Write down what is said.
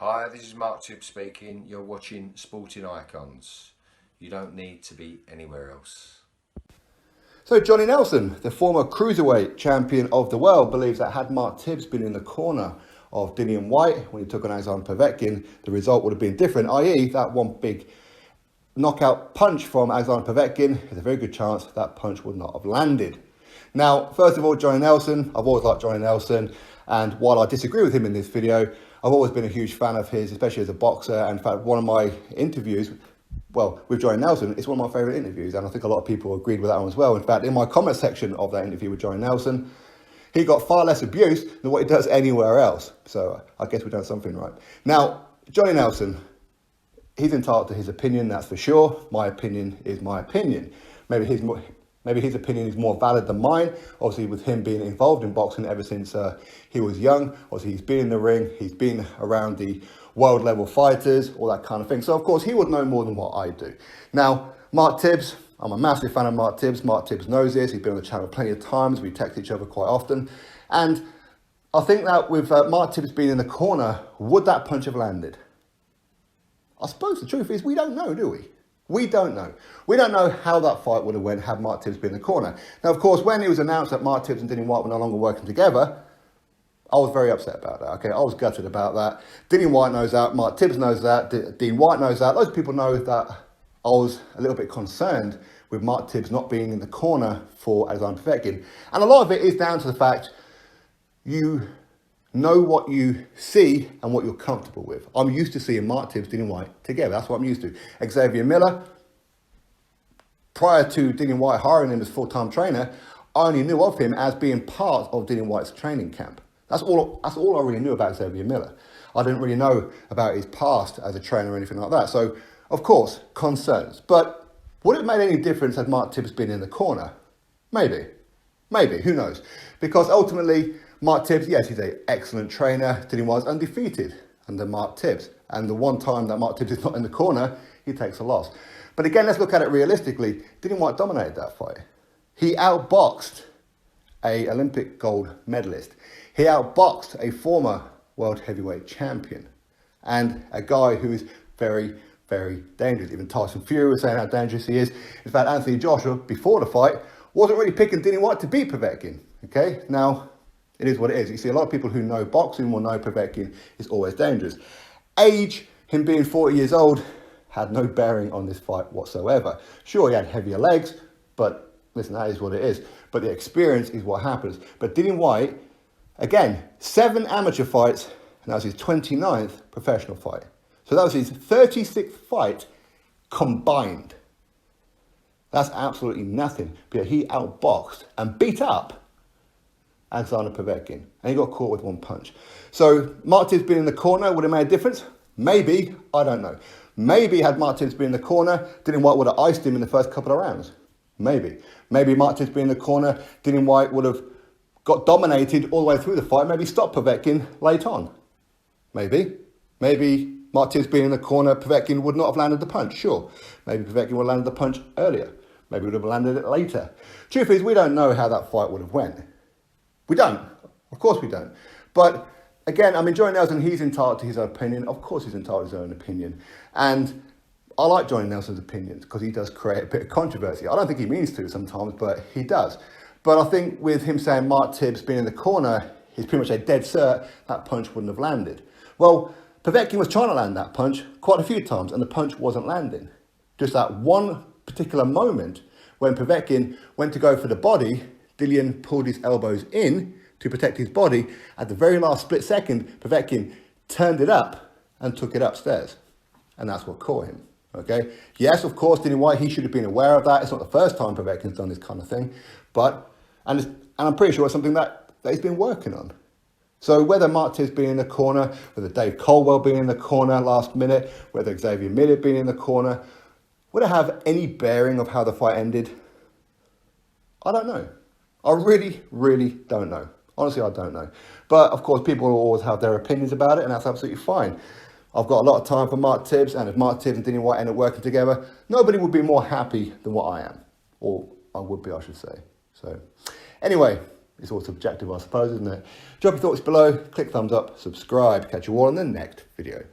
Hi, this is Mark Tibbs speaking. You're watching Sporting Icons. You don't need to be anywhere else. So Johnny Nelson, the former cruiserweight champion of the world, believes that had Mark Tibbs been in the corner of Dillian Whyte when he took on Alexander Povetkin, the result would have been different, i.e. that one big knockout punch from Alexander Povetkin, there's a very good chance that punch would not have landed. Now, first of all, Johnny Nelson, I've always liked Johnny Nelson, and while I disagree with him in this video, I've always been a huge fan of his, especially as a boxer. And in fact, one of my interviews, with Johnny Nelson, it's one of my favourite interviews, and I think a lot of people agreed with that one as well. In fact, in my comment section of that interview with Johnny Nelson, he got far less abuse than what he does anywhere else. So I guess we've done something right. Now, Johnny Nelson, he's entitled to his opinion, that's for sure. My opinion is my opinion. Maybe his opinion is more valid than mine. Obviously, with him being involved in boxing ever since he was young. Obviously, he's been in the ring, he's been around the world level fighters, all that kind of thing. So, of course, he would know more than what I do. Now, Mark Tibbs, I'm a massive fan of Mark Tibbs. Mark Tibbs knows this. He's been on the channel plenty of times. We text each other quite often. And I think that with Mark Tibbs being in the corner, would that punch have landed? I suppose the truth is we don't know, do we? We don't know. We don't know how that fight would have went had Mark Tibbs been in the corner. Now, of course, when it was announced that Mark Tibbs and Dillian Whyte were no longer working together, I was very upset about that, okay? I was gutted about that. Dillian Whyte knows that. Mark Tibbs knows that. Dean White knows that. Loads of people know that I was a little bit concerned with Mark Tibbs not being in the corner for Alexander Povetkin. And a lot of it is down to the fact you know what you see and what you're comfortable with. I'm used to seeing Mark Tibbs, Dillian Whyte together. That's what I'm used to. Xavier Miller, prior to Dillian Whyte hiring him as full-time trainer, I only knew of him as being part of Dillian Whyte's training camp. That's all I really knew about Xavier Miller. I didn't really know about his past as a trainer or anything like that. So, of course, concerns. But would it have made any difference had Mark Tibbs been in the corner? Maybe. Maybe. Who knows? Because ultimately, Mark Tibbs, yes, he's an excellent trainer. Dillian Whyte's undefeated under Mark Tibbs. And the one time that Mark Tibbs is not in the corner, he takes a loss. But again, let's look at it realistically. Dillian Whyte dominated that fight. He outboxed an Olympic gold medalist. He outboxed a former world heavyweight champion and a guy who is very, very dangerous. Even Tyson Fury was saying how dangerous he is. In fact, Anthony Joshua, before the fight, wasn't really picking Dillian Whyte to beat Povetkin. Okay, now it is what it is. You see, a lot of people who know boxing will know Povetkin is always dangerous. Age, him being 40 years old, had no bearing on this fight whatsoever. Sure, he had heavier legs, but listen, that is what it is. But the experience is what happens. But Dillian Whyte, again, 7 amateur fights, and that was his 29th professional fight. So that was his 36th fight combined. That's absolutely nothing. But he outboxed and beat up Alexander Povetkin, and he got caught with one punch. So Mark Tibbs being in the corner would have made a difference? Maybe, I don't know. Maybe had Mark Tibbs been in the corner, Dillian Whyte would have iced him in the first couple of rounds. Maybe. Maybe Mark Tibbs being in the corner, Dillian Whyte would have got dominated all the way through the fight, maybe stopped Povetkin late on. Maybe. Maybe Mark Tibbs being in the corner, Povetkin would not have landed the punch, sure. Maybe Povetkin would have landed the punch earlier. Maybe would have landed it later. Truth is, we don't know how that fight would have went. We don't. Of course we don't. But again, I mean, Johnny Nelson, he's entitled to his own opinion. Of course he's entitled to his own opinion. And I like Johnny Nelson's opinions because he does create a bit of controversy. I don't think he means to sometimes, but he does. But I think with him saying Mark Tibbs being in the corner, he's pretty much a dead cert, that punch wouldn't have landed. Well, Povetkin was trying to land that punch quite a few times and the punch wasn't landing. Just that one particular moment when Povetkin went to go for the body, Dillian pulled his elbows in to protect his body. At the very last split second, Povetkin turned it up and took it upstairs. And that's what caught him. Okay? Yes, of course, Dillian Whyte, he should have been aware of that. It's not the first time Povetkin's done this kind of thing. But, and I'm pretty sure it's something that he's been working on. So whether Mark Tibbs being in the corner, whether Dave Coldwell being in the corner last minute, whether Xavier Miller being in the corner, would it have any bearing of how the fight ended? I don't know. I really, really don't know. Honestly, I don't know. But of course, people will always have their opinions about it, and that's absolutely fine. I've got a lot of time for Mark Tibbs, and if Mark Tibbs and Dillian Whyte end up working together, nobody would be more happy than what I am. Or I would be, I should say. So, anyway, It's all subjective, I suppose, isn't it? Drop your thoughts below, click thumbs up, subscribe. Catch you all in the next video.